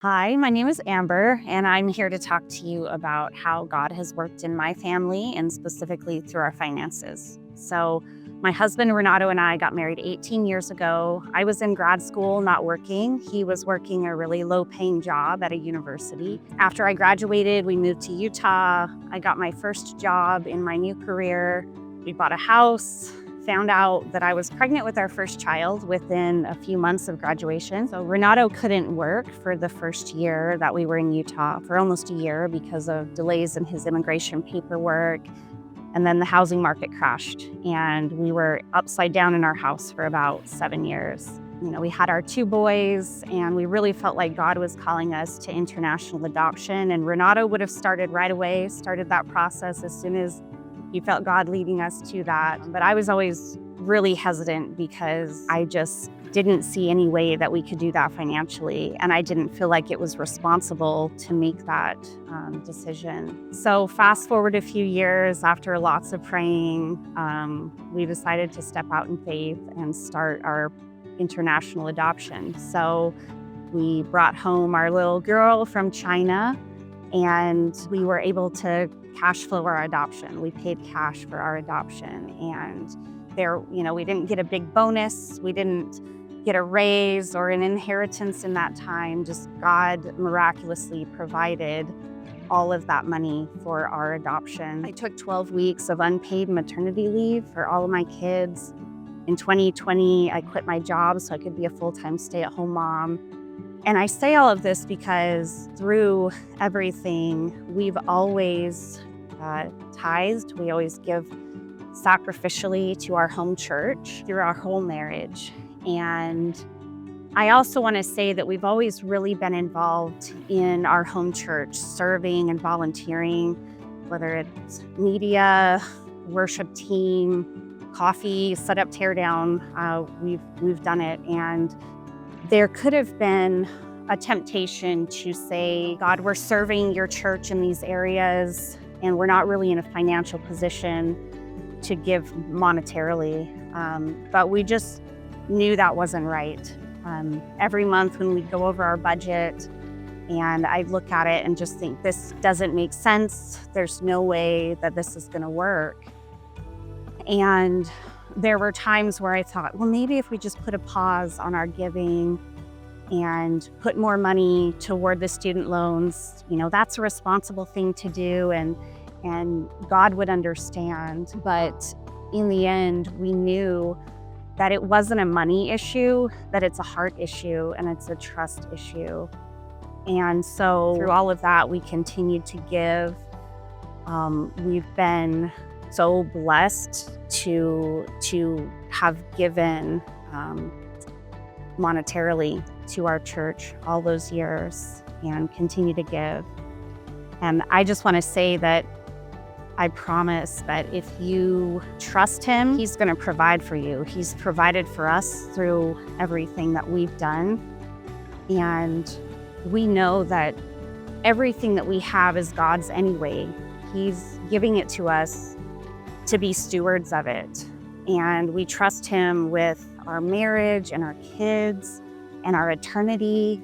Hi, my name is Amber, and I'm here to talk to you about how God has worked in my family and specifically through our finances. My husband Renato and I got married 18 years ago. I was in grad school, not working. He was working a really low paying job at a university. After I graduated, we moved to Utah. I got my first job in my new career. We bought a house. Found out that I was pregnant with our first child within a few months of graduation. So Renato couldn't work for the first year that we were in Utah, for almost a year, because of delays in his immigration paperwork. And then the housing market crashed and we were upside down in our house for about 7 years. We had our 2 boys and we really felt like God was calling us to international adoption. And Renato would have started right away, started that process as soon as he felt God leading us to that. But I was always really hesitant because I just didn't see any way that we could do that financially. And I didn't feel like it was responsible to make that decision. So fast forward a few years, after lots of praying, we decided to step out in faith and start our international adoption. So we brought home our little girl from China, and we were able to cash flow our adoption. We paid cash for our adoption, and we didn't get a big bonus. We didn't get a raise or an inheritance in that time. Just God miraculously provided all of that money for our adoption. I took 12 weeks of unpaid maternity leave for all of my kids. In 2020, I quit my job so I could be a full-time stay-at-home mom. And I say all of this because through everything, we've always tithed. We always give sacrificially to our home church through our whole marriage. And I also want to say that we've always really been involved in our home church, serving and volunteering, whether it's media, worship team, coffee, set up, tear down. We've done it. And there could have been a temptation to say, God, we're serving your church in these areas, and we're not really in a financial position to give monetarily. But we just knew that wasn't right. Every month when we'd go over our budget, and I'd look at it and just think, this doesn't make sense. There's no way that this is going to work. And there were times where I thought, well, maybe if we just put a pause on our giving and put more money toward the student loans, that's a responsible thing to do, and God would understand. But in the end, we knew that it wasn't a money issue, that it's a heart issue and it's a trust issue. And so through all of that, we continued to give. We've been so blessed to have given monetarily to our church all those years and continue to give. And I just want to say that I promise that if you trust him, he's going to provide for you. He's provided for us through everything that we've done. And we know that everything that we have is God's anyway. He's giving it to us to be stewards of it. And we trust him with our marriage and our kids and our eternity.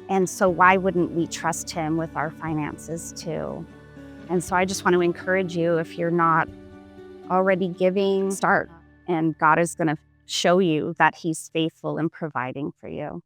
And so why wouldn't we trust him with our finances too? And so I just want to encourage you, if you're not already giving, start. And God is going to show you that he's faithful in providing for you.